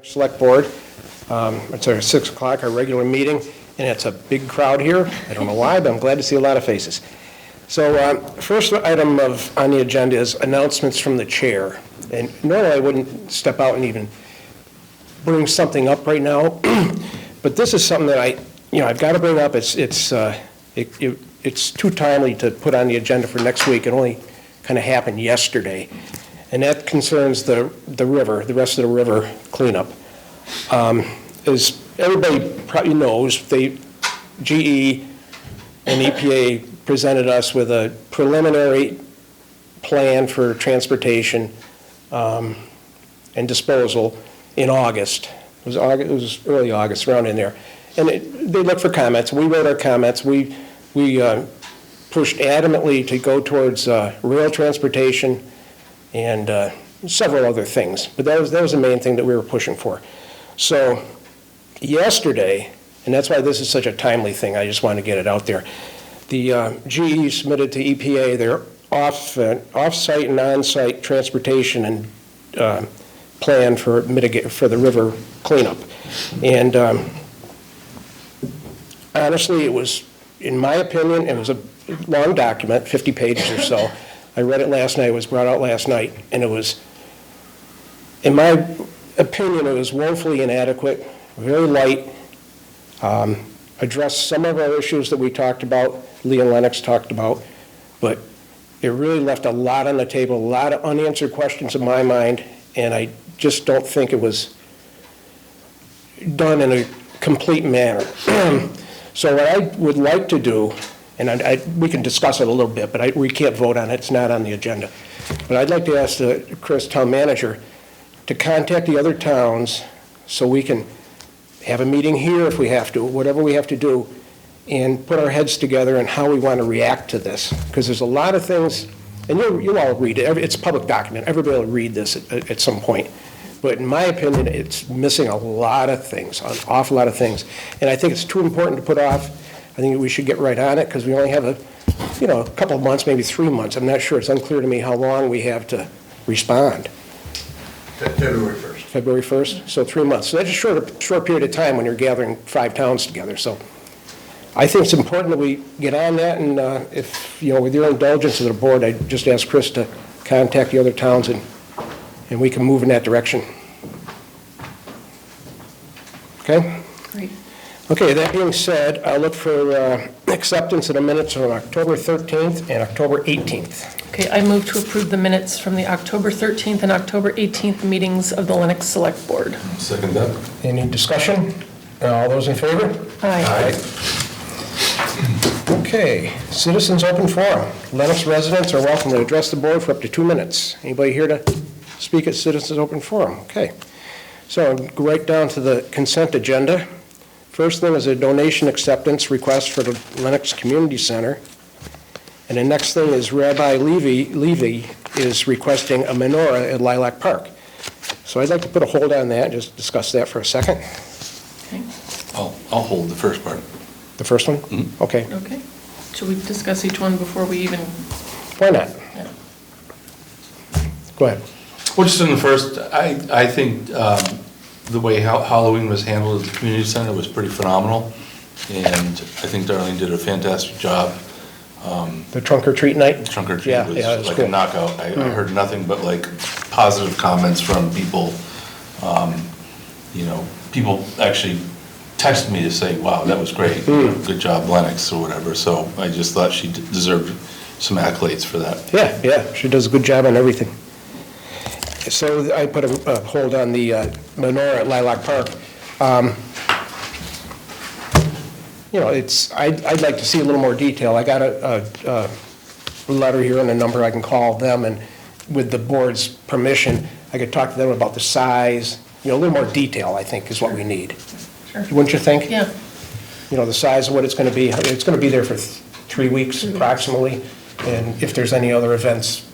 Select Board. It's our 6 o'clock, our regular meeting, and it's a big crowd here. I don't know why, but I'm glad to see a lot of faces. So first item on the agenda is announcements from the chair. And normally I wouldn't step out and even bring something up right now, but this is something that I've got to bring up. It's too timely to put on the agenda for next week. It only kind of happened yesterday. And that concerns the river, the rest of the river cleanup. As everybody probably knows, GE and EPA presented us with a preliminary plan for transportation and disposal in August. It was early August, around in there. And they looked for comments. We wrote our comments. We pushed adamantly to go towards rail transportation and several other things. But that was the main thing that we were pushing for. So yesterday, and that's why this is such a timely thing, I just want to get it out there, the GE submitted to EPA their off-site and on-site transportation and plan for the river cleanup. And honestly, it was, in my opinion, it was a long document, 50 pages or so. I read it last night. It was brought out last night, and it was, in my opinion, it was woefully inadequate, very light, addressed some of our issues that we talked about, Lee and Lenox talked about, but it really left a lot on the table, a lot of unanswered questions in my mind, and I just don't think it was done in a complete manner. So what I would like to do, and we can discuss it a little bit, but we can't vote on it. It's not on the agenda. But I'd like to ask Chris, town manager, to contact the other towns so we can have a meeting here if we have to, whatever we have to do, and put our heads together on how we want to react to this. Because there's a lot of things, and you'll all read it. It's a public document. Everybody will read this at some point. But in my opinion, it's missing a lot of things, an awful lot of things. And I think it's too important to put off. I think we should get right on it because we only have a couple of months, maybe 3 months. I'm not sure. It's unclear to me how long we have to respond. February 1st. February 1st? So 3 months. So that's a short period of time when you're gathering 5 towns together. So I think it's important that we get on that. And if, with your indulgence of the board, I just ask Chris to contact the other towns and we can move in that direction. Okay? Great. Okay, that being said, I'll look for acceptance of the minutes on October 13th and October 18th. Okay, I move to approve the minutes from the October 13th and October 18th meetings of the Lenox Select Board. Second that. Any discussion? All those in favor? Aye. Okay, citizens open forum. Lenox residents are welcome to address the board for up to 2 minutes. Anybody here to speak at citizens open forum? Okay. So I'll go right down to the consent agenda. First thing is a donation acceptance request for the Lenox Community Center. And the next thing is Rabbi Levy is requesting a menorah at Lilac Park. So I'd like to put a hold on that and just discuss that for a second. Okay. I'll hold the first part. The first one? Mm-hmm. Okay. Okay. Should we discuss each one before we even? Why not? Yeah. Go ahead. Well, just in the first, I think the way Halloween was handled at the community center was pretty phenomenal, and I think Darlene did a fantastic job. The trunk or treat night? Trunk or treat was like cool. a knockout. I heard nothing but like positive comments from people. People actually texted me to say, wow, that was great. Good job, Lenox, or whatever. So I just thought she deserved some accolades for that. Yeah, she does a good job on everything. So I put a hold on the menorah at Lilac Park. I'd like to see a little more detail. I got a letter here and a number I can call them, and with the board's permission, I could talk to them about the size. A little more detail, I think, is what we need. Sure. Wouldn't you think? Yeah. The size of what it's going to be. It's going to be there for 3 weeks approximately, and if there's any other events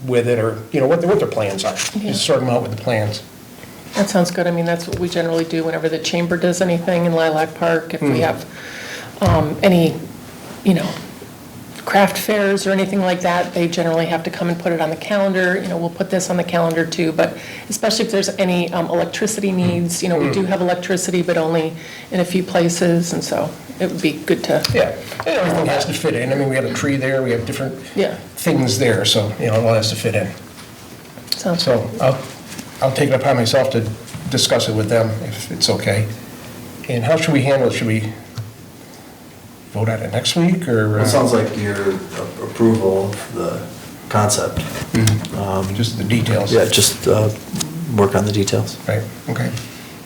with it, or what their plans are. Yeah. Just sort them out with the plans. That sounds good. I mean, that's what we generally do whenever the chamber does anything in Lilac Park. If we have any, craft fairs or anything like that, they generally have to come and put it on the calendar. We'll put this on the calendar too, but especially if there's any electricity needs, we do have electricity, but only in a few places, and so it would be good to. Yeah, and everything has to fit in. I mean, we have a tree there, we have different Yeah. things there, so, it all has to fit in. Sounds So I'll take it upon myself to discuss it with them, if it's okay. And how should we handle it? Should we vote on it next week, or? It sounds like your approval of the concept. Just the details? Yeah, just work on the details. Right, okay.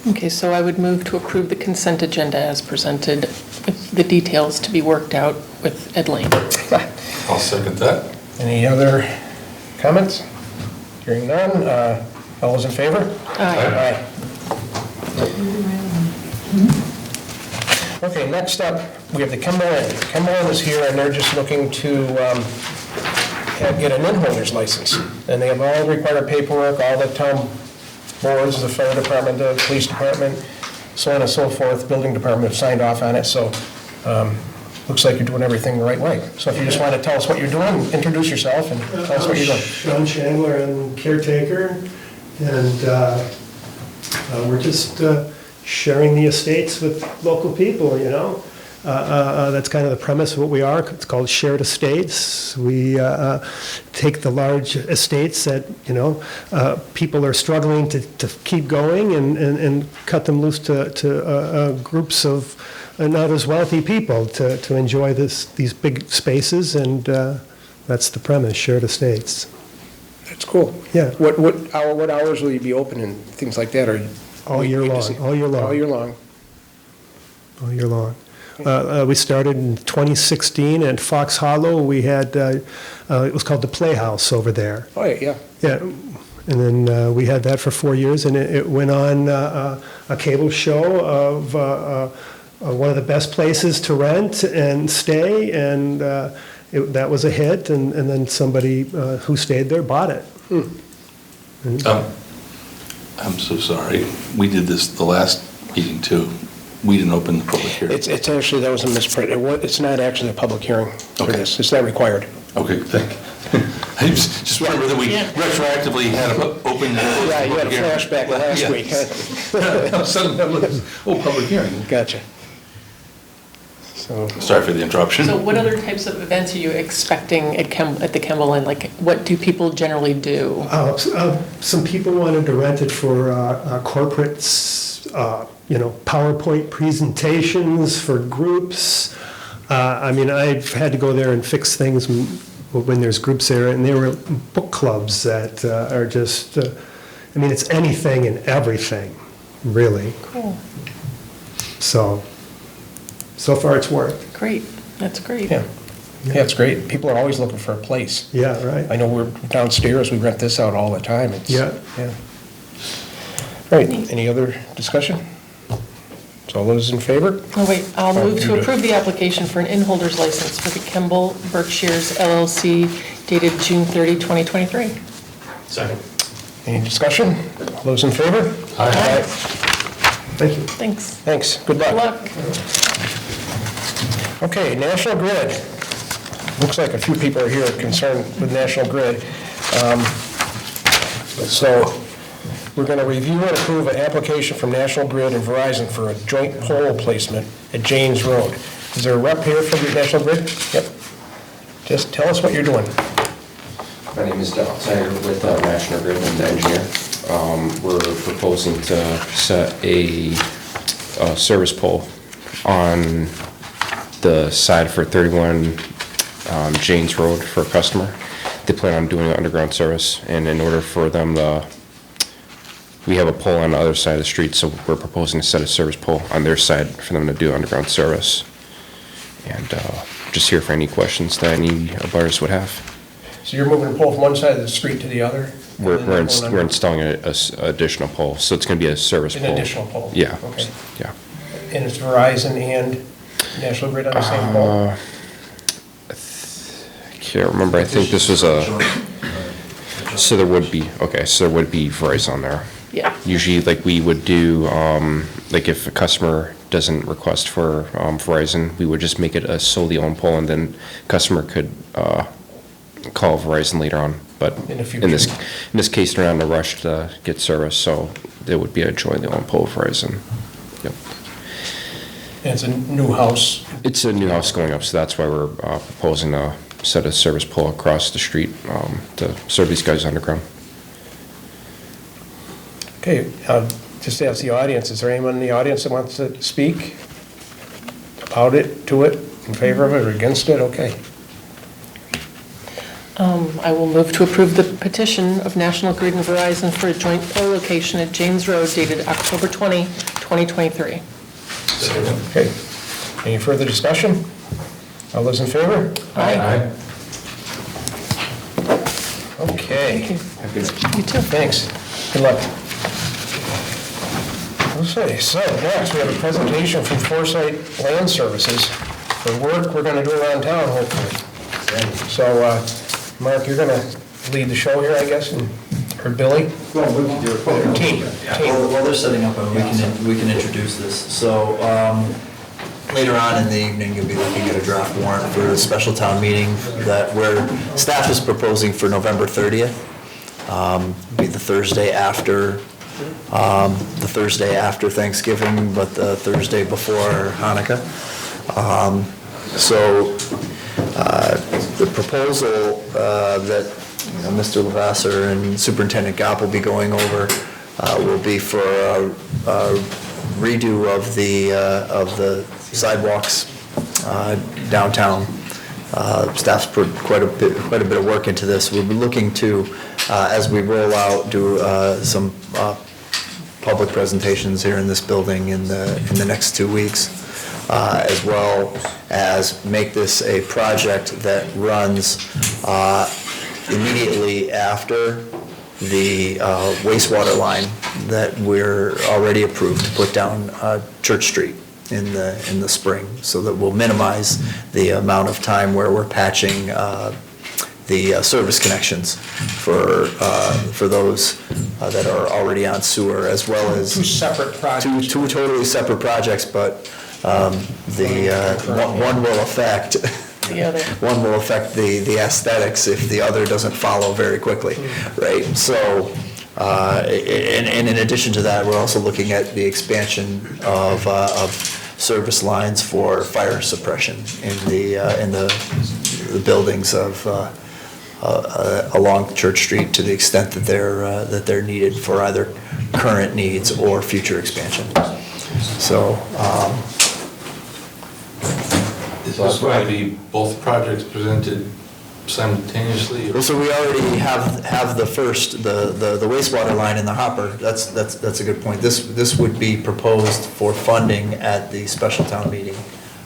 Okay, so I would move to approve the consent agenda as presented, with the details to be worked out with Ed Lane. I'll second that. Any other comments? Hearing none, all those in favor? Aye. Okay, next up, we have the Kimball Inn. Kimball Inn is here, and they're just looking to get an in-holders license. And they have all the required paperwork, all the town boards, the fire department, the police department, so on and so forth, building department have signed off on it, so looks like you're doing everything the right way. So if you just want to tell us what you're doing, introduce yourself and tell us what you're doing. Sean Chandler, I'm caretaker, and we're just sharing the estates with local people, That's kind of the premise of what we are. It's called shared estates. We take the large estates that, people are struggling to keep going and cut them loose to groups of not as wealthy people to enjoy these big spaces, and that's the premise, shared estates. That's cool. Yeah. What hours will you be open and things like that, or? All year long, all year long. All year long. All year long. We started in 2016 at Fox Hollow. We had, it was called the Playhouse over there. Oh, yeah. Yeah, and then we had that for 4 years, and it went on a cable show of one of the best places to rent and stay, and that was a hit, and then somebody who stayed there bought it. I'm so sorry. We did this the last meeting too. We didn't open the public hearing. It's actually, that was a misprint. It's not actually a public hearing for Okay. this. It's not required. Okay, thank you. I just remember that we retroactively had an open. Yeah, you had a flashback last week, huh? Suddenly, public hearing. Gotcha. So, Sorry for the interruption. So what other types of events are you expecting at the Kimball Inn? Like, what do people generally do? Some people wanted to rent it for corporates, PowerPoint presentations for groups. I've had to go there and fix things when there's groups there, and there were book clubs that are just, it's anything and everything, really. Cool. So far it's worked. Great. That's great. yeah. Yeah, it's great. People are always looking for a place. Yeah, right. I know we're downstairs, we rent this out all the time. Yeah. All right, any other discussion? So all those in favor? Oh, wait, I'll move you do to it. approve the application for an in-holders license for the Kimball Berkshires LLC dated June 30, 2023. Second. Any discussion? All those in favor? Aye. Thank you. Thanks. Thanks, good luck. Good luck. Okay, National Grid. Looks like a few people are here concerned with National Grid. So we're going to review and approve an application from National Grid and Verizon for a joint pole placement at Janes Road. Is there a rep here from National Grid? Yep. Just tell us what you're doing. My name is Don Snyder with National Grid. I'm the engineer. We're proposing to set a service pole on the side for 31 Janes Road for a customer. They plan on doing an underground service, and in order for them to, we have a pole on the other side of the street, so we're proposing to set a service pole on their side for them to do underground service. And just here for any questions that any abutters would have. So you're moving a pole from one side of the street to the other? We're installing an additional pole, so it's going to be a service An pole. additional pole? Yeah. Okay. Yeah. And it's Verizon and National Grid on the same pole? I can't remember. I think this was so there would be Verizon on there. Yeah. Usually, like we would do, like if a customer doesn't request for Verizon, we would just make it a solely owned pole, and then customer could call Verizon later on. But In the in this, future. in this case, they're on a rush to get service, so there would be a jointly owned pole with Verizon. Yep. And it's a new house. It's a new house going up, so that's why we're proposing to set a service pole across the street to serve these guys underground. Okay, just ask the audience, is there anyone in the audience that wants to speak about it, to it, in favor of it, or against it? Okay. I will move to approve the petition of National Grid and Verizon for a joint pole location at James Road dated October 20, 2023. Okay. Any further discussion? All those in favor? Aye. Okay. Thank you. You too. Thanks. Good luck. Okay, so next we have a presentation from Foresight Land Services for work we're going to do around town, hopefully. So, Mark, you're going to lead the show here, I guess, or Billy? Well, we can do it. Team. While they're setting up, we can introduce this. So, later on in the evening, you'll be looking at a draft warrant for a special town meeting that where staff is proposing for November 30th. Be the Thursday after Thanksgiving, but the Thursday before Hanukkah. The proposal that Mr. Lavasser and Superintendent Gopp will be going over will be for a redo of the sidewalks downtown. Staff's put quite a bit of work into this. We'll be looking to, as we roll out, do some public presentations here in this building in the next 2 weeks, as well as make this a project that runs immediately after the wastewater line that we're already approved to put down Church Street in the spring, so that we'll minimize the amount of time where we're patching the service connections for those that are already on sewer, as well as Two separate projects. two totally separate projects, but one will affect The other. one will affect the aesthetics if the other doesn't follow very quickly, right? So, and in addition to that, we're also looking at the expansion of service lines for fire suppression in the buildings of along Church Street, to the extent that they're needed for either current needs or future expansion. So. Is this going to be both projects presented simultaneously? So we already have the first, the wastewater line in the hopper. That's a good point. This would be proposed for funding at the special town meeting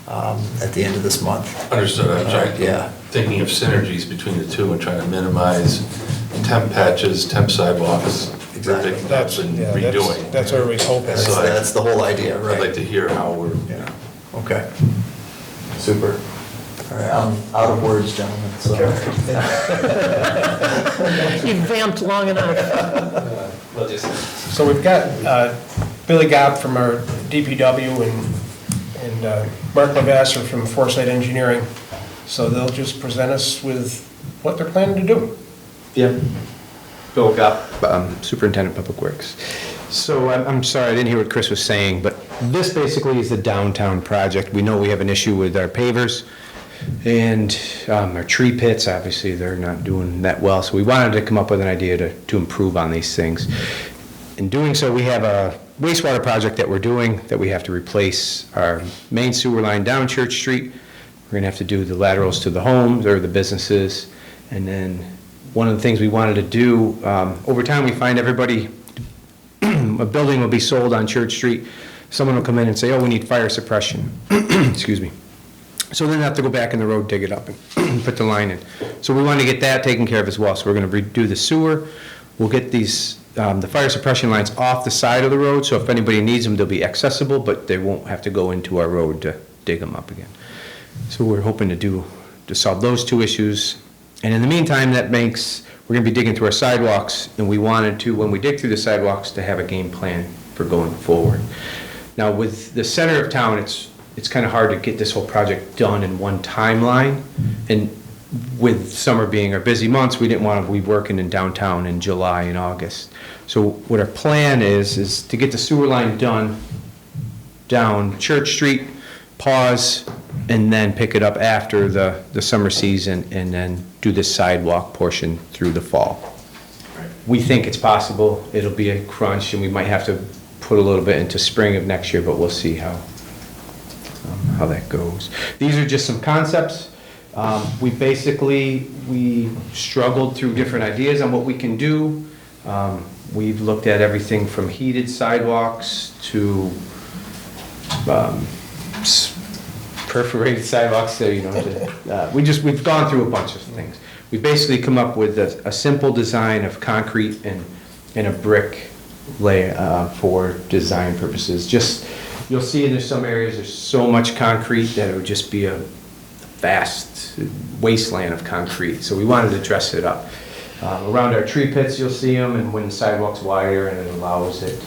at the end of this month. Understood. I'm trying, Yeah. thinking of synergies between the two and trying to minimize temp patches, temp sidewalks, Exactly. ripping up and redoing. That's what everybody's hoping. So That's the whole idea, right? I'd like to hear how we're, Yeah, okay. Super. All right, I'm out of words, gentlemen, so. You've vamped long enough. So we've got Billy Gopp from our DPW and Mark Lavasser from Foresight Engineering. So they'll just present us with what they're planning to do. Yeah. Bill Gopp, Superintendent of Public Works. So I'm sorry, I didn't hear what Chris was saying, but this basically is the downtown project. We know we have an issue with our pavers and our tree pits. Obviously, they're not doing that well, so we wanted to come up with an idea to improve on these things. In doing so, we have a wastewater project that we're doing that we have to replace our main sewer line down Church Street. We're gonna have to do the laterals to the homes or the businesses. And then one of the things we wanted to do, over time, we find everybody, a building will be sold on Church Street. Someone will come in and say, oh, we need fire suppression. Excuse me. So then they have to go back in the road, dig it up, and put the line in. So we want to get that taken care of as well. So we're going to redo the sewer. We'll get these, the fire suppression lines off the side of the road, so if anybody needs them, they'll be accessible, but they won't have to go into our road to dig them up again. So we're hoping to solve those two issues. And in the meantime, we're going to be digging through our sidewalks, and we wanted to, when we dig through the sidewalks, to have a game plan for going forward. Now, with the center of town, it's kind of hard to get this whole project done in one timeline. And with summer being our busy months, we didn't want to be working in downtown in July and August. So what our plan is to get the sewer line done down Church Street, pause, and then pick it up after the summer season, and then do the sidewalk portion through the fall. We think it's possible. It'll be a crunch, and we might have to put a little bit into spring of next year, but we'll see how that goes. These are just some concepts. We struggled through different ideas on what we can do. We've looked at everything from heated sidewalks to perforated sidewalks, so, we've gone through a bunch of things. We basically come up with a simple design of concrete and a brick lay for design purposes. Just, you'll see there's some areas, there's so much concrete that it would just be a vast wasteland of concrete, so we wanted to dress it up. Around our tree pits, you'll see them, and when the sidewalk's wider and it allows it.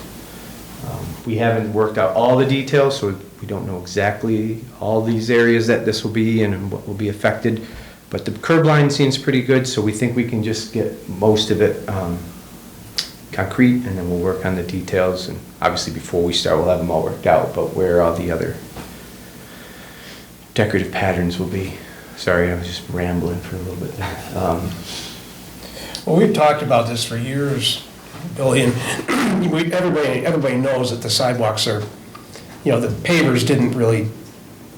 We haven't worked out all the details, so we don't know exactly all these areas that this will be and what will be affected. But the curb line seems pretty good, so we think we can just get most of it concrete, and then we'll work on the details. And obviously before we start, we'll have them all worked out, but where all the other decorative patterns will be. Sorry, I was just rambling for a little bit. Well, we've talked about this for years, Billy, and everybody knows that the sidewalks are, the pavers didn't really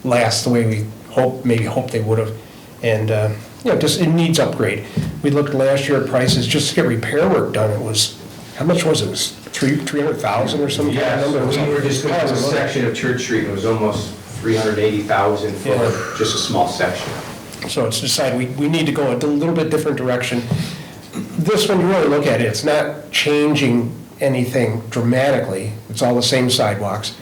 last the way we maybe hoped they would have. And, just, it needs upgrade. We looked last year at prices just to get repair work done. It was, how much was it? It was 300,000 or something? Yeah, we were just going to a section of Church Street, and it was almost 380,000 for just a small section. So it's decided we need to go a little bit different direction. This one, you really look at it, it's not changing anything dramatically. It's all the same sidewalks,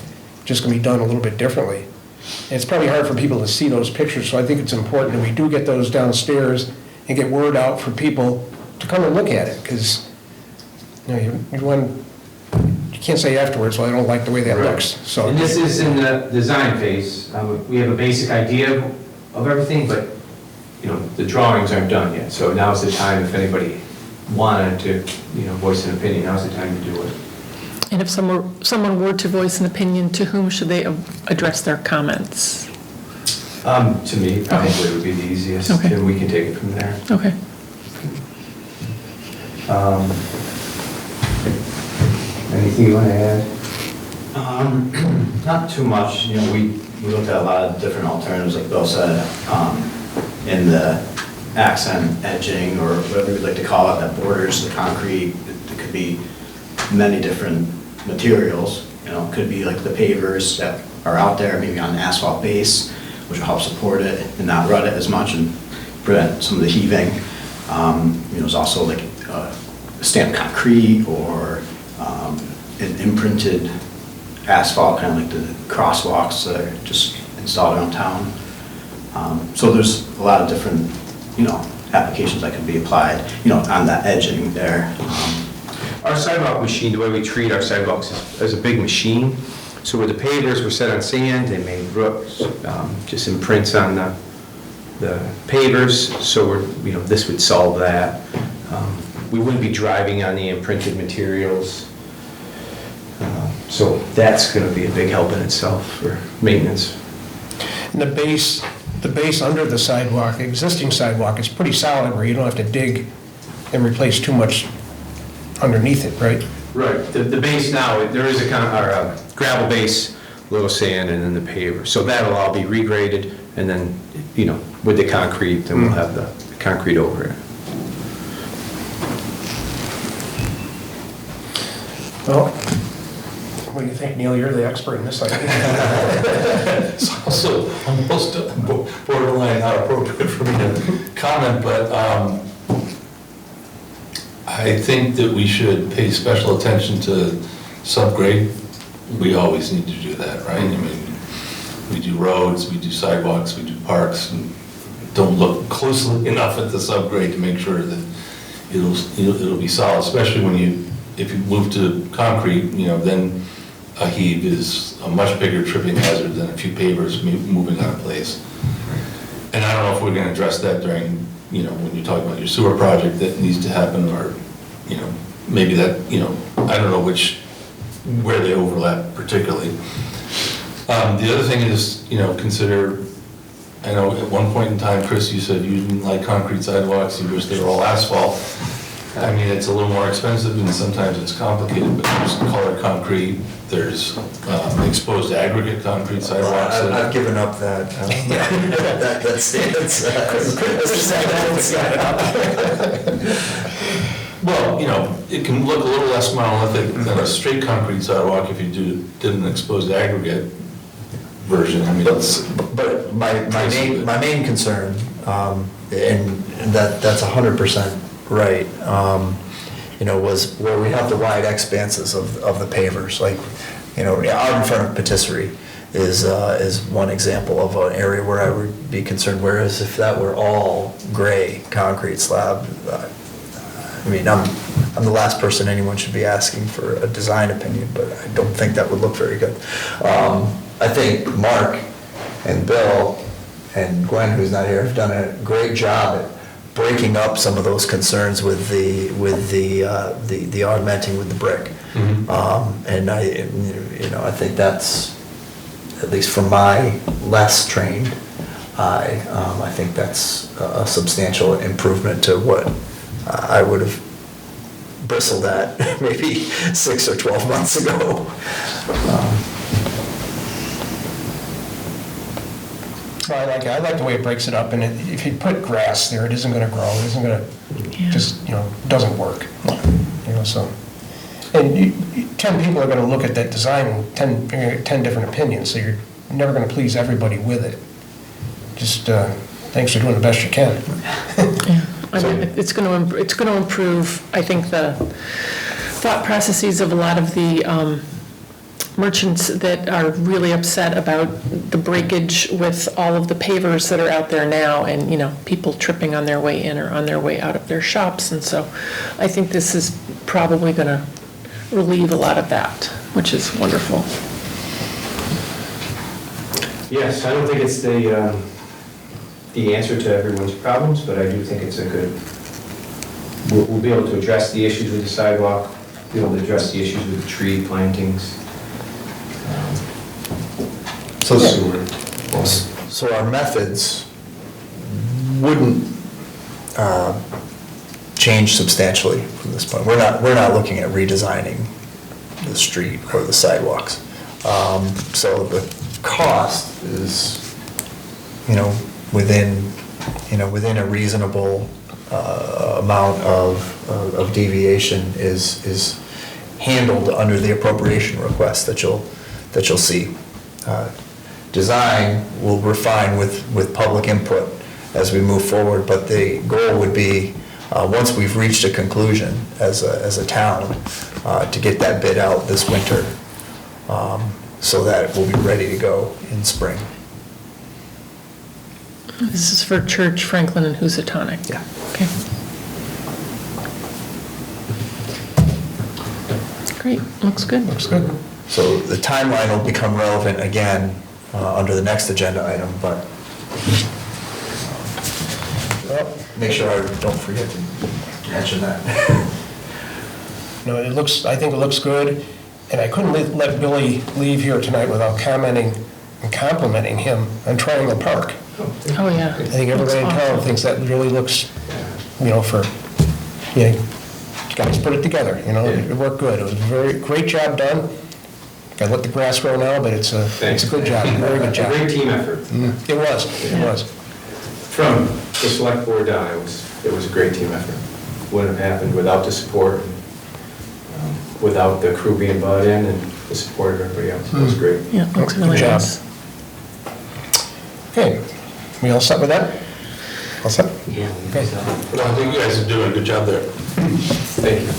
just going to be done a little bit differently. And it's probably hard for people to see those pictures, so I think it's important that we do get those downstairs and get word out for people to come and look at it, because you can't say afterwards, well, I don't like the way that looks. So And this is in the design phase. We have a basic idea of everything, but the drawings aren't done yet. So now's the time, if anybody wanted to voice an opinion, now's the time to do it. And if someone were to voice an opinion, to whom should they address their comments? To me, probably would be the easiest, Okay. and we can take it from there. Okay. Anything you want to add? Not too much, we looked at a lot of different alternatives, like Bill said, in the accent edging, or whatever we'd like to call it, that borders the concrete. It could be many different materials, it could be like the pavers that are out there, maybe on an asphalt base, which will help support it and not rut it as much and prevent some of the heaving. There's also like stamped concrete or an imprinted asphalt, kind of like the crosswalks that are just installed around town. So there's a lot of different, applications that can be applied, on that edging there. Our sidewalk machine, the way we treat our sidewalks is a big machine. So where the pavers were set on sand, they made roots, just imprints on the pavers. So this would solve that. We wouldn't be driving on the imprinted materials. So that's going to be a big help in itself for maintenance. And the base under the sidewalk, existing sidewalk, is pretty solid where you don't have to dig and replace too much underneath it, right? Right. The base now, there is a gravel base, a little sand, and then the paver. So that'll all be regraded, and then, with the concrete, then we'll have the concrete over it. Well, what do you think, Neil? You're the expert in this, I think. It's also almost borderline not appropriate for me to comment, but I think that we should pay special attention to subgrade. We always need to do that, right? I mean, we do roads, we do sidewalks, we do parks, and don't look closely enough at the subgrade to make sure that it'll be solid, especially if you move to concrete, then a heave is a much bigger tripping hazard than a few pavers moving out of place. And I don't know if we're gonna address that during, when you talk about your sewer project that needs to happen, or, maybe that, I don't know where they overlap particularly. The other thing is, consider, I know at one point in time, Chris, you said you didn't like concrete sidewalks, you wish they were all asphalt. I mean, it's a little more expensive and sometimes it's complicated, but there's colored concrete, there's exposed aggregate concrete sidewalks. I've given up that, that stance. Well, it can look a little less monolithic than a straight concrete sidewalk if you did an exposed aggregate version. I mean, it's. But my main concern, and that's 100% right, was where we have the wide expanses of the pavers, like, out in front of Patisserie is one example of an area where I would be concerned, whereas if that were all gray concrete slab, I mean, I'm the last person anyone should be asking for a design opinion, but I don't think that would look very good. I think Mark and Bill and Gwen, who's not here, have done a great job at breaking up some of those concerns with the augmenting with the brick. And I think that's, at least from my less trained eye, I think that's a substantial improvement to what I would have bristled at maybe 6 or 12 months ago. Well, I like the way it breaks it up, and if you put grass there, it isn't gonna grow, it isn't gonna, just, doesn't work. So, and 10 people are gonna look at that design with 10 different opinions, so you're never gonna please everybody with it. Just, thanks for doing the best you can. Yeah. I mean, it's going to improve, I think, the thought processes of a lot of the merchants that are really upset about the breakage with all of the pavers that are out there now, and, people tripping on their way in or on their way out of their shops. And so I think this is probably going to relieve a lot of that, which is wonderful. Yes, I don't think it's the answer to everyone's problems, but I do think it's a good, we'll be able to address the issues with the sidewalk, be able to address the issues with the tree plantings. So our methods wouldn't change substantially from this point. We're not looking at redesigning the street or the sidewalks. So the cost is, within a reasonable amount of deviation is handled under the appropriation request that you'll see. Design will refine with public input as we move forward, but the goal would be, once we've reached a conclusion as a town, to get that bid out this winter, so that we'll be ready to go in spring. This is for Church, Franklin, and Housatonic? Yeah. Okay. Great, looks good. Looks good. So the timeline will become relevant again under the next agenda item, but make sure I don't forget to mention that. No, I think it looks good, and I couldn't let Billy leave here tonight without commenting and complimenting him on Triangle Park. Oh, yeah. I think everybody in town thinks that really looks, you guys put it together, it worked good. It was a great job done. Gotta let the grass grow now, but it's a good job, very good job. A great team effort. It was. From the select board down, it was a great team effort. Wouldn't have happened without the support, without the crew being bought in and the support of everybody else. It was great. Yeah, looks Good really job. nice. Okay, we all set with that? All set? Yeah. Okay. Well, I think you guys are doing a good job there. Thank you.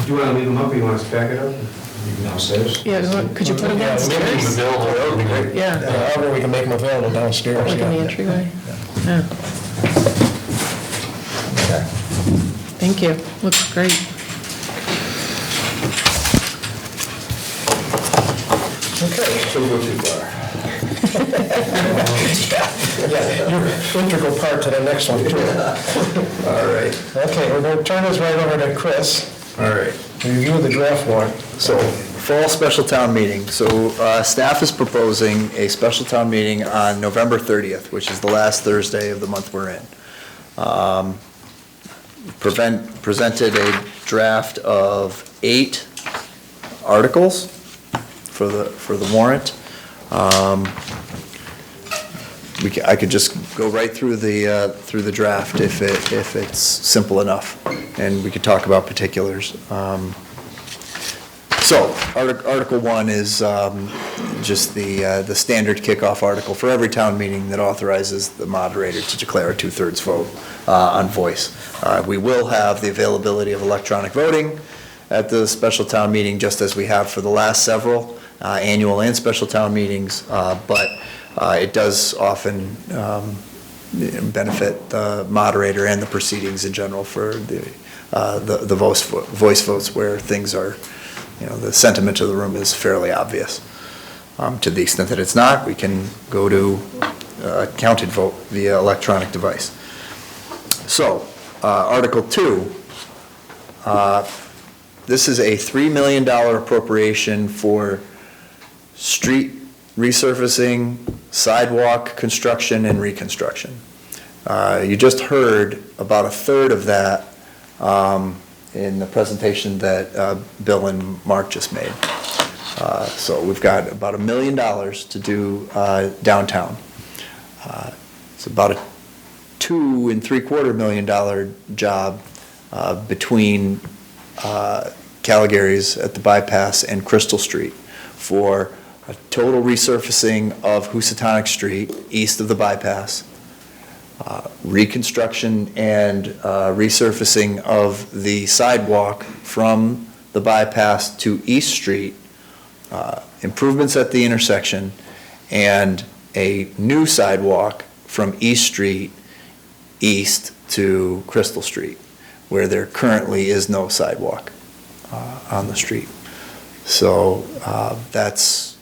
Do you want to leave them up or you want us to back it up? You can downstairs. Yeah, could you put them Maybe downstairs? available, that would be great. Yeah, However, we can make them available downstairs. like in the yeah. entryway? Yeah, Okay. thank you, looks great. Don't go too far. Yeah, you're integral part to the next one, too. All right, Okay, we're going to turn this right over to Chris. all right. Review the draft warrant. So, fall special town meeting. So, staff is proposing a special town meeting on November 30th, which is the last Thursday of the month we're in. Presented a draft of 8 articles for the warrant. I could just go right through the draft if it's simple enough, and we could talk about particulars. So, Article 1 is just the standard kickoff article for every town meeting that authorizes the moderator to declare a 2/3 vote on voice. We will have the availability of electronic voting at the special town meeting, just as we have for the last several annual and special town meetings, but it does often benefit the moderator and the proceedings in general for the voice votes where things are, the sentiment of the room is fairly obvious. To the extent that it's not, we can go to a counted vote via electronic device. So, Article 2, this is a $3 million appropriation for street resurfacing, sidewalk construction, and reconstruction. You just heard about a third of that in the presentation that Bill and Mark just made. So we've got about $1 million to do downtown. It's about a $2.75 million job between Calgary's at the bypass and Crystal Street for a total resurfacing of Housatonic Street east of the bypass, reconstruction and resurfacing of the sidewalk from the bypass to East Street, improvements at the intersection, and a new sidewalk from East Street east to Crystal Street, where there currently is no sidewalk on the street. So that's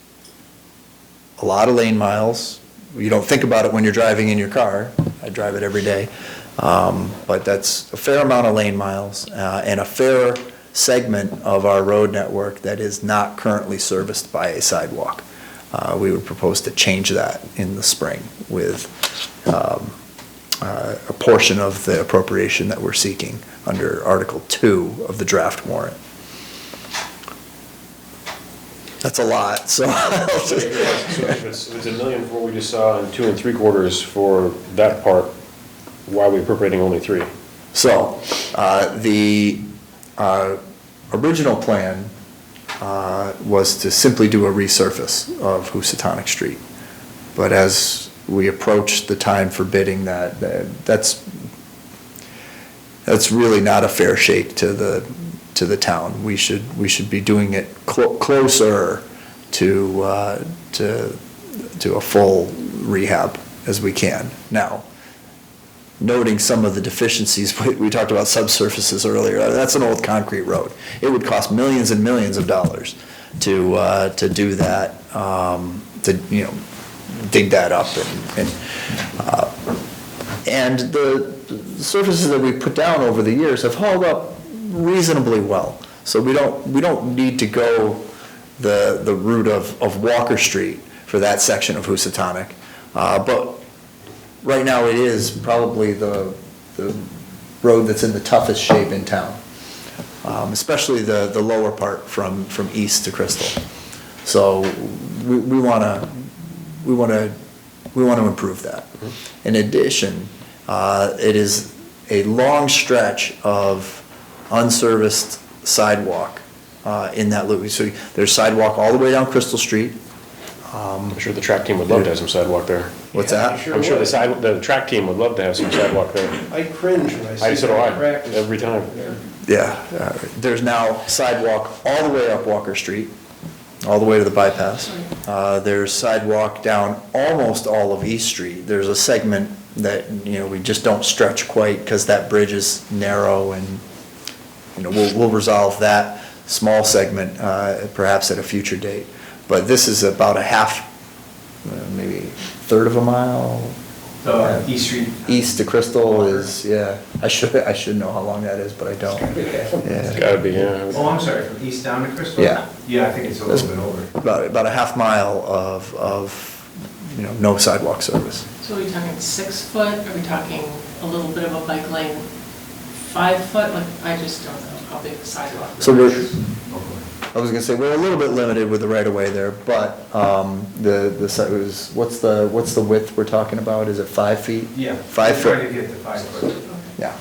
a lot of lane miles. You don't think about it when you're driving in your car. I drive it every day. But that's a fair amount of lane miles and a fair segment of our road network that is not currently serviced by a sidewalk. We would propose to change that in the spring with a portion of the appropriation that we're seeking under Article 2 of the draft warrant. That's a lot, so. So if it's $1 million for what we just saw and 2.75 for that part, why are we appropriating only 3? So, the original plan was to simply do a resurface of Housatonic Street. But as we approach the time for bidding that's really not a fair shake to the town. We should be doing it closer to a full rehab as we can. Now, noting some of the deficiencies, we talked about subsurfaces earlier. That's an old concrete road. It would cost millions and millions of dollars to do that, to dig that up and the surfaces that we put down over the years have held up reasonably well. So we don't need to go the route of Walker Street for that section of Housatonic. But right now it is probably the road that's in the toughest shape in town, especially the lower part from east to Crystal. So we want to improve that. In addition, it is a long stretch of unserviced sidewalk in that loop. So there's sidewalk all the way down Crystal Street. I'm sure the track team would love to have some sidewalk there. What's that? I'm sure the track team would love to have some sidewalk there. I cringe when I see So do that I, practice. every time. Yeah, there's now sidewalk all the way up Walker Street, all the way to the bypass. There's sidewalk down almost all of East Street. There's a segment that, we just don't stretch quite because that bridge is narrow, and, we'll resolve that small segment perhaps at a future date. But this is about a half, maybe third of a mile East Street. east to Crystal is, yeah. I should know how long that is, but I don't. It's Yeah. gotta be, yeah. Oh, I'm sorry, from east down to Crystal? Yeah. Yeah, I think it's a little bit over. About a half mile of, no sidewalk service. So are we talking 6 foot? Are we talking a little bit of a bike lane, 5 foot? Like, I just don't know how big the sidewalk is. So I was gonna say, we're a little bit limited with the right of way there, but, the site was, what's the width we're talking about? Is it 5 feet? Yeah. 5 Trying to foot? get to 5 foot. Yeah,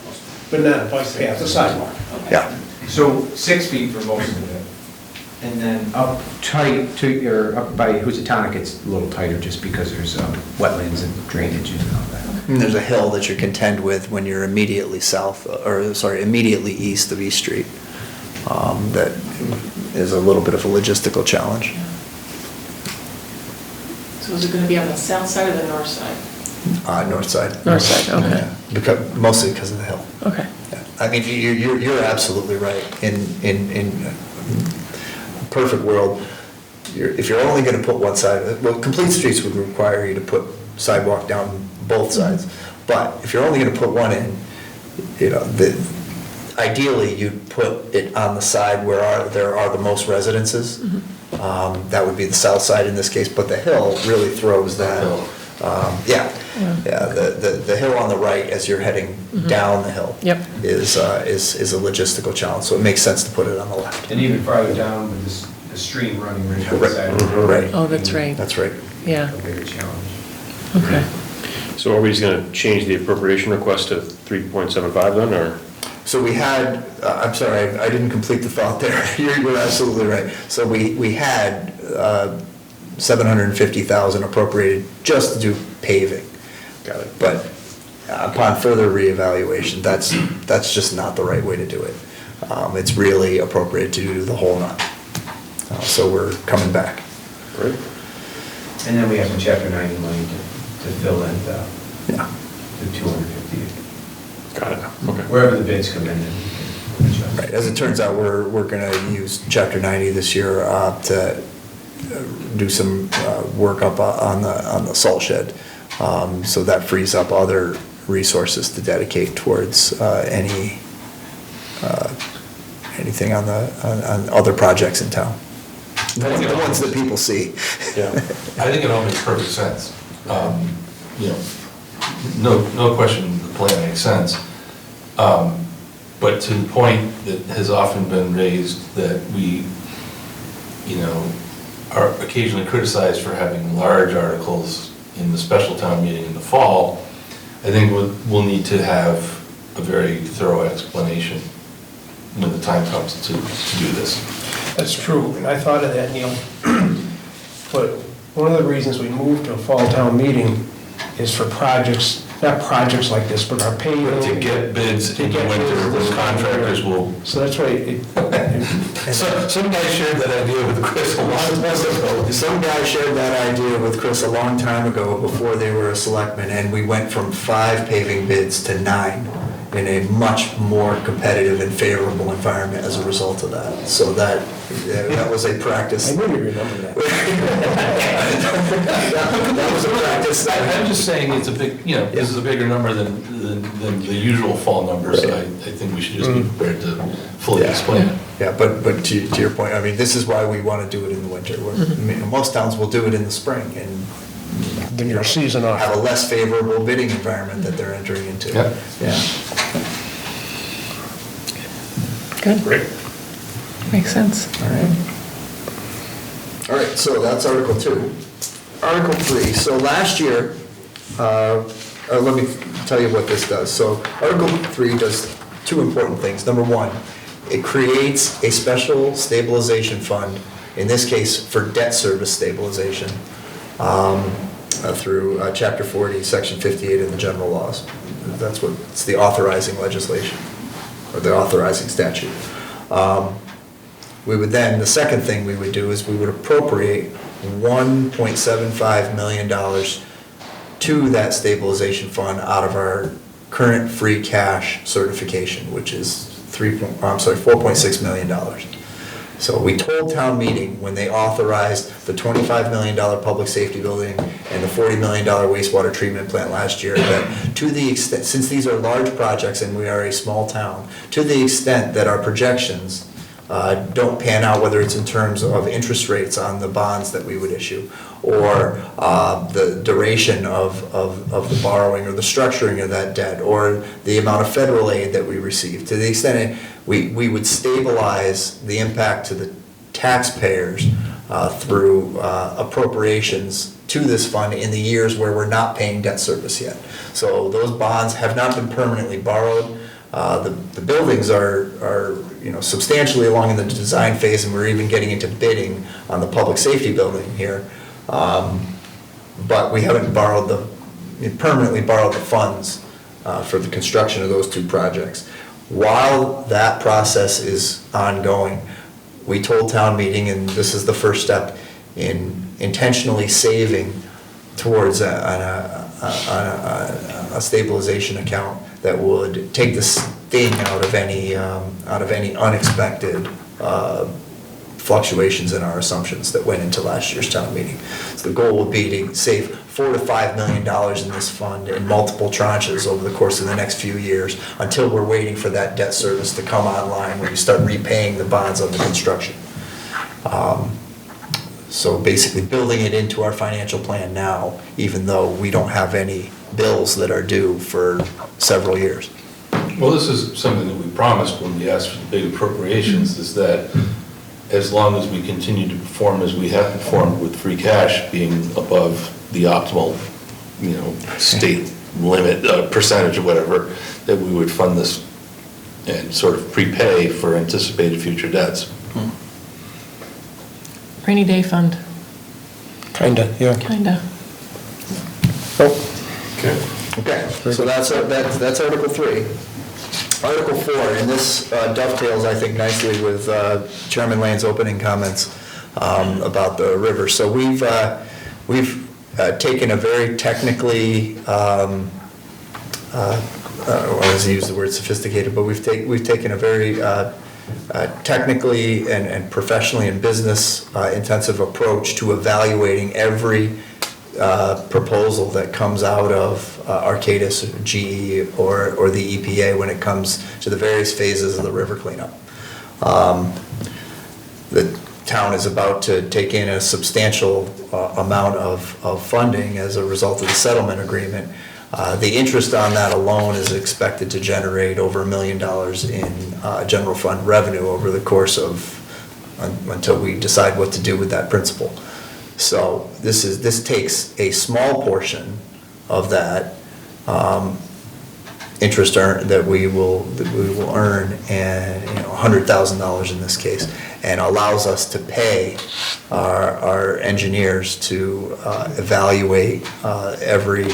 But not a bike path, a sidewalk. yeah. So 6 feet for most of it. And then up tight to, or up by Housatonic, it's a little tighter just because there's wetlands and drainage and all that. And there's a hill that you contend with when you're immediately immediately east of East Street. That is a little bit of a logistical challenge. So is it going to be on the south side or the north side? North side. North side, okay. Yeah, mostly because of the hill. Okay. Yeah. I mean, you're absolutely right. In a perfect world, if you're only gonna put one side, well, complete streets would require you to put sidewalk down both sides. But if you're only gonna put one in, ideally, you'd put it on the side where there are the most residences. That would be the south side in this case, but the hill really throws that. Yeah, the hill on the right as you're heading down the hill. Yep. Is a logistical challenge, so it makes sense to put it on the left. And even farther down with the stream running right down the side of the road. Right. Oh, that's right. That's right. Yeah, A bigger challenge. okay. So are we just gonna change the appropriation request to 3.75 then, or? So we had, I'm sorry, I didn't complete the thought there. You're absolutely right. So we had 750,000 appropriated just to do paving. Got it. But upon further reevaluation, that's just not the right way to do it. It's really appropriate to do the whole nut. So we're coming back. Great. And then we have some chapter 90 money to fill in Yeah. the 250, Got it, okay. wherever the bids come in. Then we can adjust. Right, as it turns out, we're gonna use Chapter 90 this year to do some work up on the salt shed. So that frees up other resources to dedicate towards anything on other projects in town. The ones that people see. Yeah. I think it all makes perfect sense. No question, the plan makes sense. But to the point that has often been raised, that we, are occasionally criticized for having large articles in the special town meeting in the fall, I think we'll need to have a very thorough explanation when the time comes to do this. That's true, and I thought of that, Neil. But one of the reasons we moved to a fall town meeting is for projects, not projects like this, but our paving. To get bids in the winter, the contractors will. So that's why Some guy shared that idea with Chris a long time ago. Some guy shared that idea with Chris a long time ago before they were a selectman, and we went from 5 paving bids to 9 in a much more competitive and favorable environment as a result of that. So that was a practice. I knew you remember that. That was a practice. I'm just saying it's a big, this is a bigger number than the usual fall numbers, so I think we should just be prepared to fully explain it. Yeah, but to your point, I mean, this is why we want to do it in the winter. Most towns will do it in the spring and Then your season off. have a less favorable bidding environment that they're entering into. Yeah. Yeah. Good, Great. makes sense. All right. All right, so that's Article 2. Article 3, so last year, let me tell you what this does. So Article 3 does 2 important things. Number 1, it creates a special stabilization fund, in this case for debt service stabilization, through Chapter 40, Section 58 of the general laws. It's the authorizing legislation, or the authorizing statute. The second thing we would do is we would appropriate $1.75 million to that stabilization fund out of our current free cash certification, which is $4.6 million. So we told town meeting, when they authorized the $25 million public safety building and the $40 million wastewater treatment plant last year, that to the extent, since these are large projects and we are a small town, to the extent that our projections don't pan out, whether it's in terms of interest rates on the bonds that we would issue, or the duration of the borrowing, or the structuring of that debt, or the amount of federal aid that we receive, to the extent we would stabilize the impact to the taxpayers through appropriations to this fund in the years where we're not paying debt service yet. So those bonds have not been permanently borrowed. The buildings are substantially along in the design phase, and we're even getting into bidding on the public safety building here. But we haven't permanently borrowed the funds for the construction of those two projects. While that process is ongoing, we told town meeting, and this is the first step in intentionally saving towards a stabilization account that would take the sting out of any unexpected fluctuations in our assumptions that went into last year's town meeting. So the goal would be to save $4 to $5 million in this fund in multiple tranches over the course of the next few years, until we're waiting for that debt service to come online when we start repaying the bonds on the construction. So basically building it into our financial plan now, even though we don't have any bills that are due for several years. Well, this is something that we promised when we asked for the big appropriations, is that as long as we continue to perform as we have performed with free cash being above the optimal, state limit, percentage or whatever, that we would fund this and sort of prepay for anticipated future debts. Rainy day fund, Kinda, yeah. kinda. Okay, so that's Article 3. Article 4, and this dovetails, I think, nicely with Chairman Lane's opening comments about the river. So we've taken a very technically, I don't want to use the word sophisticated, but we've taken a very technically and professionally and business intensive approach to evaluating every proposal that comes out of Arcadis, GE, or the EPA when it comes to the various phases of the river cleanup. The town is about to take in a substantial amount of funding as a result of the settlement agreement. The interest on that alone is expected to generate over $1 million in general fund revenue over the course of, until we decide what to do with that principal. So this takes a small portion of that interest that we will earn, and $100,000 in this case, and allows us to pay our engineers to evaluate every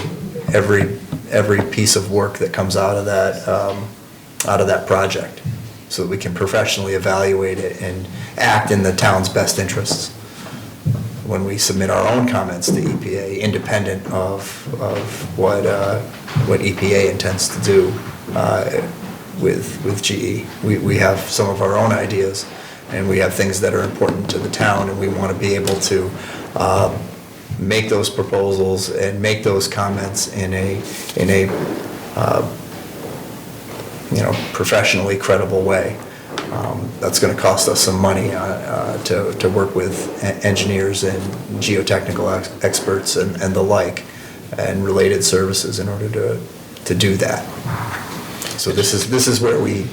piece of work that comes out of that project, so that we can professionally evaluate it and act in the town's best interests when we submit our own comments to EPA, independent of what EPA intends to do with GE. We have some of our own ideas, and we have things that are important to the town, and we want to be able to make those proposals and make those comments in a professionally credible way. That's going to cost us some money to work with engineers and geotechnical experts and the like, and related services in order to do that. So this is where we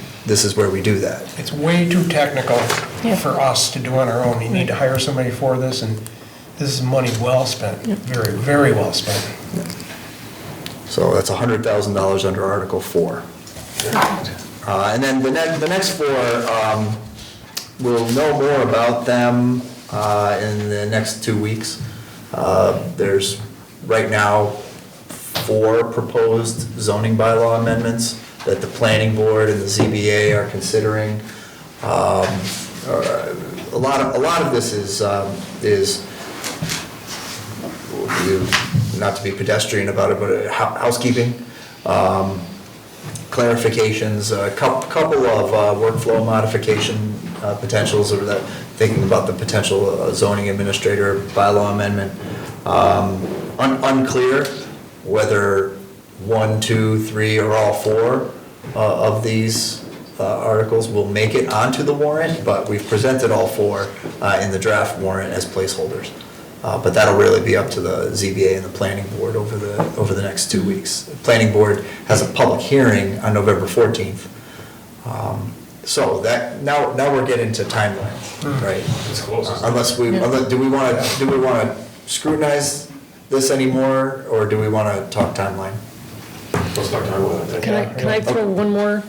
do that. It's way too technical Yeah. for us to do on our own. You need to hire somebody for this, and this is money well spent, very, very well spent. So that's $100,000 under Article 4. And then the next four, we'll know more about them in the next 2 weeks. There's right now 4 proposed zoning bylaw amendments that the planning board and the ZBA are considering. A lot of this is not to be pedestrian about it, but housekeeping. Clarifications, a couple of workflow modification potentials, or that thinking about the potential zoning administrator bylaw amendment. Unclear whether 1, 2, 3, or all 4 of these articles will make it onto the warrant, but we've presented all 4 in the draft warrant as placeholders. But that'll really be up to the ZBA and the planning board over the next 2 weeks. The planning board has a public hearing on November 14th. So that, now we're getting to timeline, right? It's close, isn't it? Do we want to scrutinize this anymore, or do we want to talk timeline? Let's talk time with it. Can I throw one more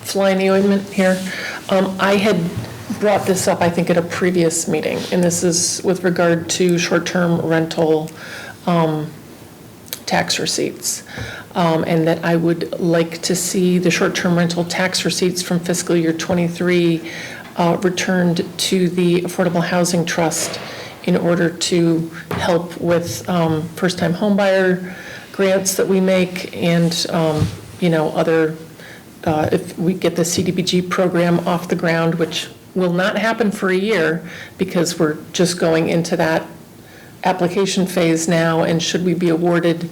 fly in the ointment here? I had brought this up, I think, at a previous meeting, and this is with regard to short-term rental tax receipts. And that I would like to see the short-term rental tax receipts from fiscal year '23 returned to the Affordable Housing Trust in order to help with first-time homebuyer grants that we make and, other, if we get the CDBG program off the ground, which will not happen for a year because we're just going into that application phase now, and should we be awarded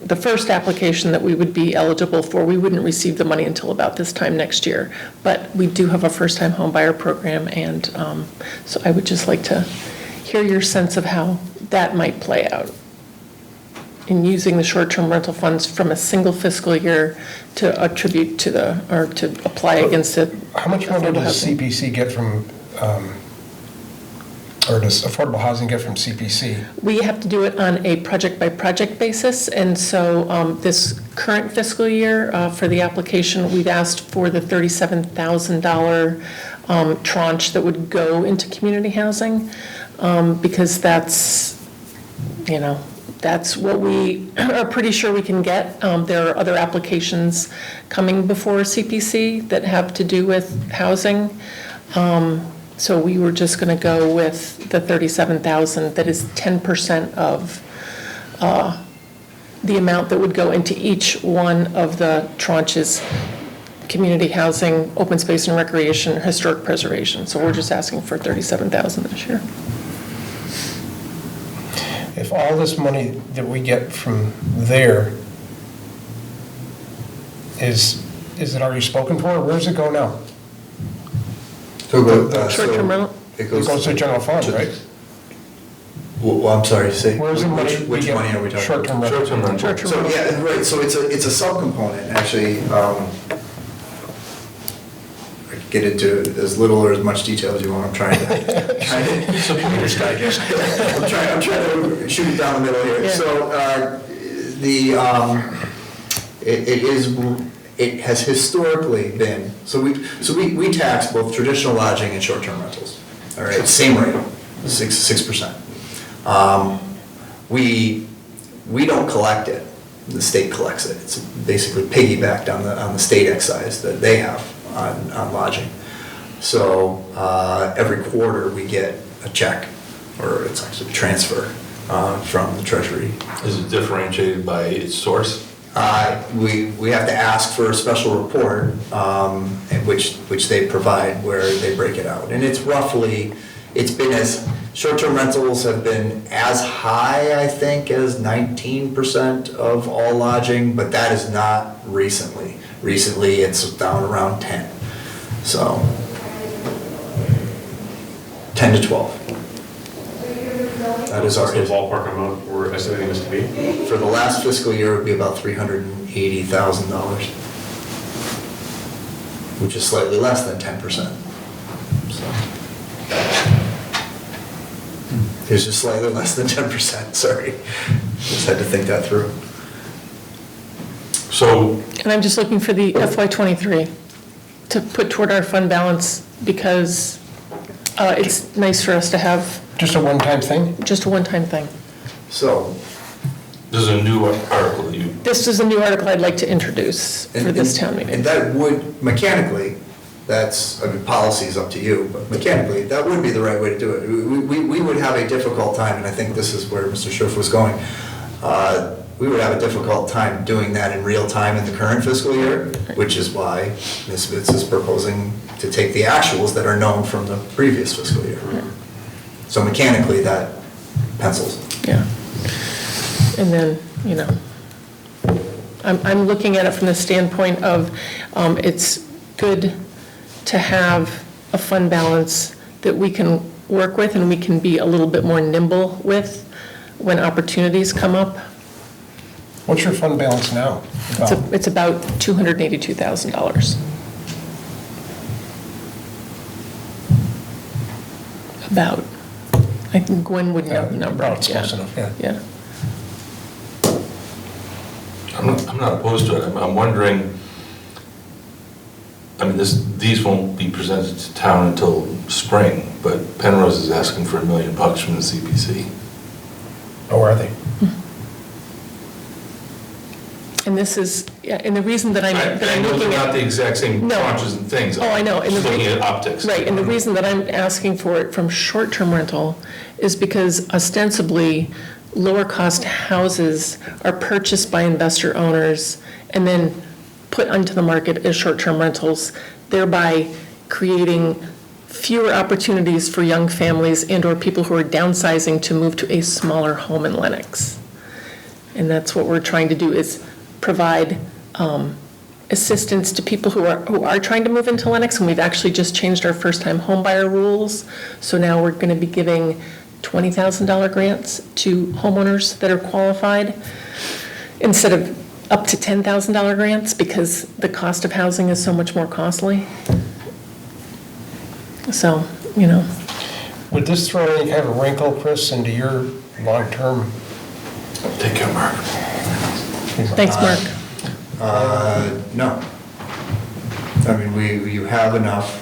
the first application that we would be eligible for, we wouldn't receive the money until about this time next year. But we do have a first-time home buyer program, and so I would just like to hear your sense of how that might play out in using the short-term rental funds from a single fiscal year to attribute to to apply against it. How much money does CPC get from, or does affordable housing get from CPC? We have to do it on a project-by-project basis, and so this current fiscal year, for the application, we've asked for the $37,000 tranche that would go into community housing, because that's what we are pretty sure we can get. There are other applications coming before CPC that have to do with housing. So we were just going to go with the $37,000, that is 10% of the amount that would go into each one of the tranches: community housing, open space and recreation, historic preservation. So we're just asking for $37,000 this year. If all this money that we get from there is it already spoken for? Where does it go now? Short-term rental? It It goes to general fund, right? Well, I'm sorry, say, Where's the money? which money are we talking about? Short-term rental. Short-term rental. Short-term So, rental. yeah, right, so it's a subcomponent, actually. I could get into as little or as much detail as you want. I'm trying to I'm trying to shoot it down the middle here. Yeah. So, it has historically been, so we tax both traditional lodging and short-term rentals. All right, same rate, 6%. We don't collect it, the state collects it. It's basically piggybacked on the state excise that they have on lodging. So every quarter we get a check, or it's actually a transfer from the Treasury. Is it differentiated by its source? We have to ask for a special report, and which they provide, where they break it out. And it's been short-term rentals have been as high, I think, as 19% of all lodging, but that is not recently. Recently, it's down around 10. So 10 to 12. That is our, What's the ballpark amount we're estimating this to be? for the last fiscal year, it would be about $380,000, which is slightly less than 10%. So it's just slightly less than 10%, sorry. Just had to think that through. So, And I'm just looking for the FY '23 to put toward our fund balance, because it's nice for us to have Just a one-time thing? just a one-time thing. So. there's a new article that you, This is a new article I'd like to introduce for this town meeting. And that would, mechanically, policy is up to you, but mechanically, that would be the right way to do it. We would have a difficult time, and I think this is where Mr. Schiff was going. we would have a difficult time doing that in real time in the current fiscal year, which is why Ms. Vitz is proposing to take the actuals that are known from the previous fiscal year. So mechanically, that pencils. Yeah. And then, I'm looking at it from the standpoint of, it's good to have a fund balance that we can work with and we can be a little bit more nimble with when opportunities come up. What's your fund balance now? It's about $282,000. About. I think Gwen would know the number. About, close enough, yeah. Yeah. I'm not opposed to it. I'm wondering, I mean, these won't be presented to town until spring, but Penrose is asking for $1 million from the CPC. Oh, are they? And this is, and the reason that I'm I know looking they're at. not the exact same No. tranches and things. Oh, I know. And Just the looking re- at optics. Right, and the reason that I'm asking for it from short-term rental is because ostensibly, lower-cost houses are purchased by investor owners and then put onto the market as short-term rentals, thereby creating fewer opportunities for young families and/or people who are downsizing to move to a smaller home in Lenox. And that's what we're trying to do, is provide assistance to people who are trying to move into Lenox, and we've actually just changed our first-time homebuyer rules. So now we're going to be giving $20,000 grants to homeowners that are qualified instead of up to $10,000 grants, because the cost of housing is so much more costly. So, Would this throw any kind of wrinkle, Chris, into your long-term? Take care, Mark. thanks, Mark. No. I mean, you have enough,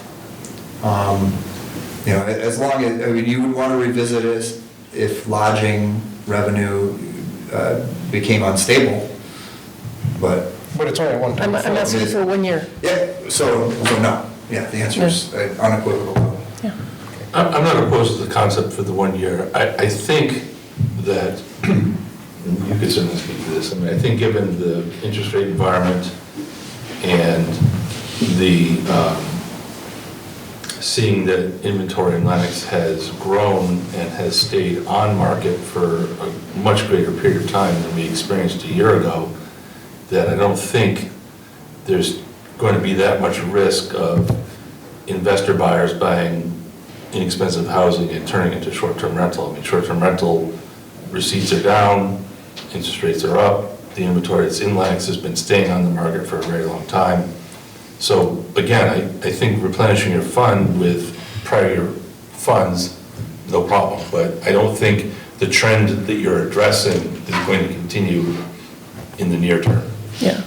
as long as, you would want to revisit it if lodging revenue became unstable, but, But it's only one time. I'm asking for 1 year. yeah, so no. Yeah, the answer is unequivocal no. Yeah. I'm not opposed to the concept for the 1 year. I think that, you could certainly speak to this, I mean, I think given the interest rate environment and the, seeing that inventory in Lenox has grown and has stayed on market for a much greater period of time than we experienced a year ago, that I don't think there's going to be that much risk of investor buyers buying inexpensive housing and turning into short-term rental. I mean, short-term rental receipts are down, interest rates are up, the inventory that's in Lenox has been staying on the market for a very long time. So again, I think replenishing your fund with prior year funds, no problem, but I don't think the trend that you're addressing is going to continue in the near term. Yeah.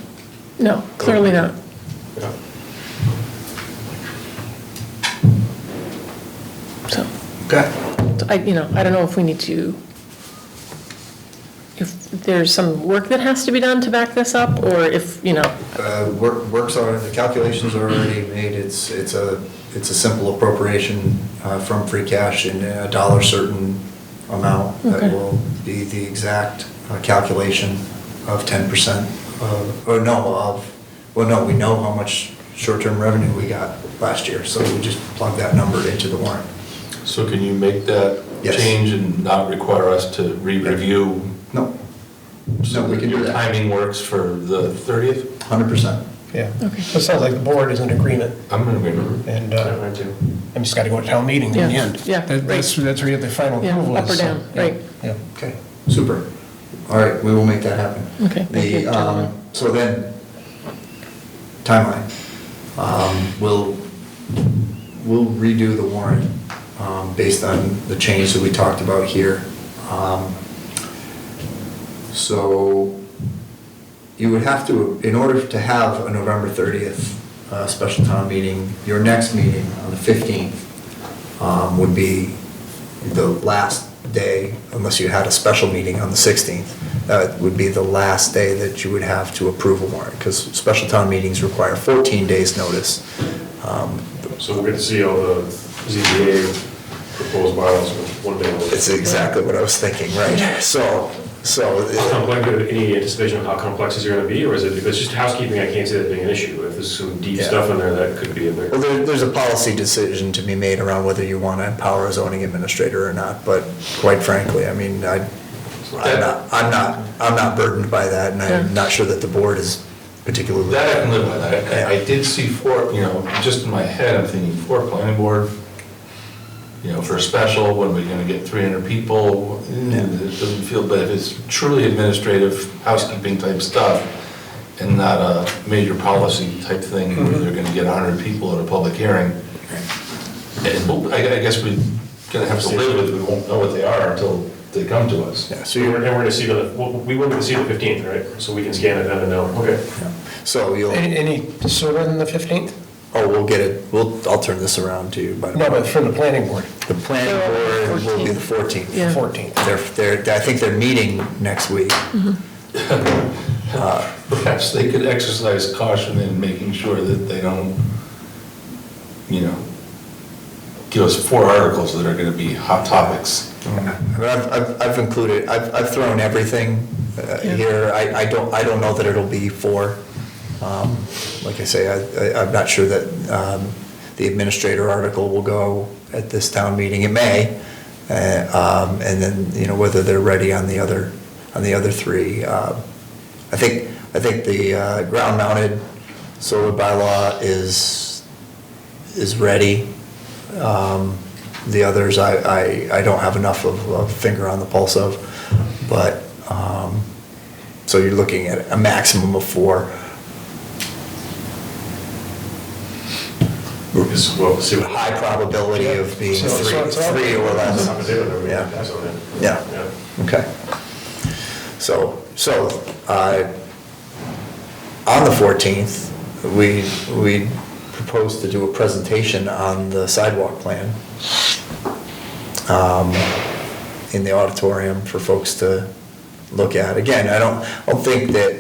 No, clearly not. So, Okay. I don't know if we need to, if there's some work that has to be done to back this up, or if, Works are, the calculations are already made, it's a simple appropriation from free cash in a dollar certain amount that Okay. will be the exact calculation of 10%, we know how much short-term revenue we got last year, so we just plug that number into the warrant. So can you make that Yes. change and not require us to re-review? No, no, we can do Your that, timing works for the 30th? 100%. Yeah. Okay. It sounds like the board is in agreement, I'm in agreement. and I'm just got to go to town meeting in the Yeah, end. yeah, That's where you have the final Yeah, approval. up or is, so, down, yeah, right. Yeah. Okay, super. All right, we will make that happen. Okay, thank you, gentlemen. So then, timeline. We'll redo the warrant based on the change that we talked about here. So you would have to, in order to have a November 30th special town meeting, your next meeting on the 15th would be the last day, unless you had a special meeting on the 16th, would be the last day that you would have to approve a warrant, because special town meetings require 14 days' notice. So we'll get to see all the ZBA proposed bylaws with 1 day. It's exactly what I was thinking, right? So So, How complex, any anticipation of how complex is it gonna be, or is it, if it's just housekeeping, I can't see that being an issue. If there's some deep Yeah. stuff in there, that could be a big. well, there's a policy decision to be made around whether you want to empower a zoning administrator or not, but quite frankly, I mean, I'm not burdened by that, and I'm not sure that the board is particularly. That I can live with. I did see four, just in my head, I'm thinking four planning board, for a special, when we're gonna get 300 people, it doesn't feel, but if it's truly administrative, housekeeping type stuff, and not a major policy type thing, where they're gonna get 100 people at a public hearing, and I guess we're gonna have to live with it, we won't know what they are until they come to us. Yeah, so So we're gonna see we want to see the 15th, right? So we can scan it then and know, okay. So you'll, Any sooner than the 15th? we'll get it, I'll turn this around to you by No, tomorrow. but from the planning board, The planning board will be the 14th. Yeah. 14th. I think they're meeting next week. Perhaps they could exercise caution in making sure that they don't, give us 4 articles that are gonna be hot topics. I mean, I've included, I've thrown everything here. I don't know that it'll be 4. Like I say, I'm not sure that the administrator article will go at this town meeting. It may, and then, whether they're ready on the other 3. I think the ground-mounted solar bylaw is ready. The others, I don't have enough of a finger on the pulse of, but, so you're looking at a maximum of 4. We'll see what. High probability of being So it's all- 3 or less. Have to do with it. Yeah. That's all right. Yeah, okay. So, on the 14th, we propose to do a presentation on the sidewalk plan in the auditorium for folks to look at. Again, I don't think that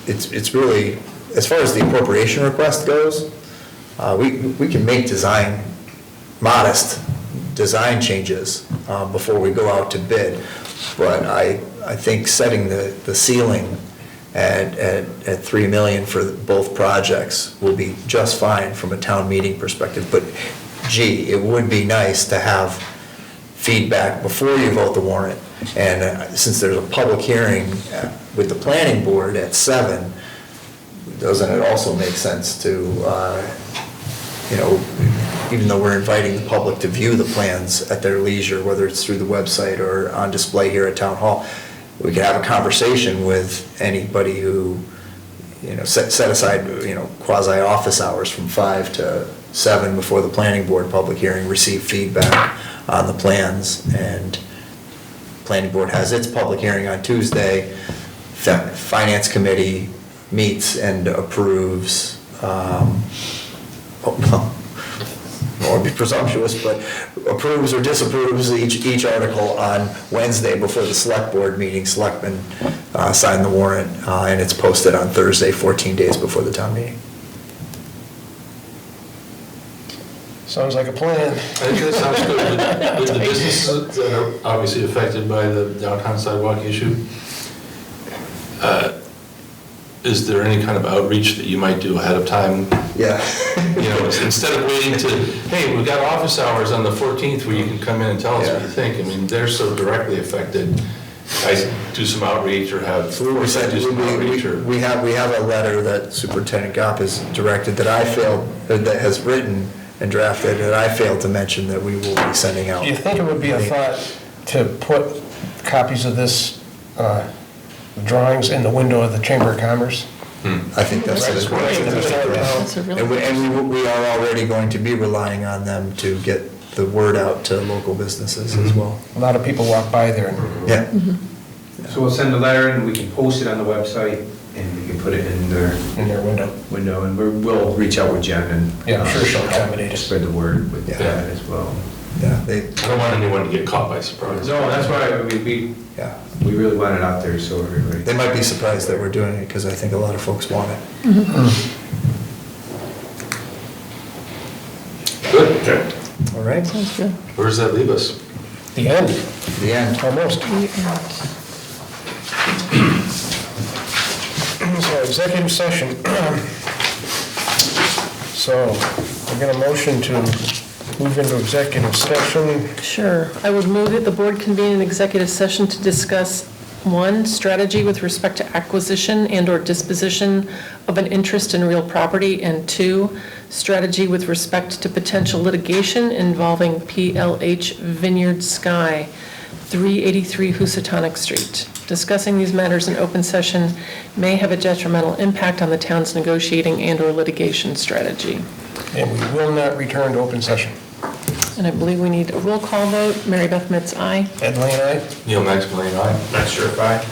it's really, as far as the appropriation request goes, we can make modest design changes before we go out to bid. But I think setting the ceiling at 3 million for both projects will be just fine from a town meeting perspective. But gee, it would be nice to have feedback before you vote the warrant. And since there's a public hearing with the planning board at 7, doesn't it also make sense to, even though we're inviting the public to view the plans at their leisure, whether it's through the website or on display here at Town Hall, we could have a conversation with anybody who, set aside, quasi-office hours from 5 to 7 before the planning board public hearing, receive feedback on the plans, and planning board has its public hearing on Tuesday. Finance committee meets and approves, I won't be presumptuous, but approves or disapproves each article on Wednesday before the select board meeting. Selectmen sign the warrant, and it's posted on Thursday, 14 days before the town meeting. Sounds like a plan. I think that sounds good. With the businesses that are obviously affected by the downtown sidewalk issue, is there any kind of outreach that you might do ahead of time? Yeah. Instead of waiting to, hey, we've got office hours on the 14th where you can come in and tell us what you think. I mean, they're so directly affected. I do some outreach or have, So we said, do some outreach or. we have a letter that Superintendent Gopp has directed that has written and drafted, that I failed to mention that we will be sending out. Do you think it would be a thought to put copies of this drawings in the window of the Chamber of Commerce? I think that's Right. That's a really good And we are already going to be relying on them to get the word out to local businesses as well. A lot of people walk by there and Yeah. So we'll send a letter and we can post it on the website and we can put it in their in their window. window and we'll reach out with Jen and. Yeah, I'm sure she'll accommodate us. Spread the word with Yeah. that as well. Yeah, I don't want anyone to get caught by surprise. No, that's why, yeah. we really want it out there so everybody. They might be surprised that we're doing it, because I think a lot of folks want it. Good. Okay. All right? Sounds good. Where does that leave us? The end. The end. Almost. So, executive session. So, I get a motion to move into executive session. Sure. I would move that the board convene an executive session to discuss, 1, strategy with respect to acquisition and/or disposition of an interest in real property, and 2, strategy with respect to potential litigation involving PLH Vineyard Sky, 383 Housatonic Street. Discussing these matters in open session may have a detrimental impact on the town's negotiating and/or litigation strategy. And we will not return to open session. And I believe we need a roll call vote. Mary Beth Mitz, aye. Ed Lane, aye? Neil Maxwell, aye. Not sure if I.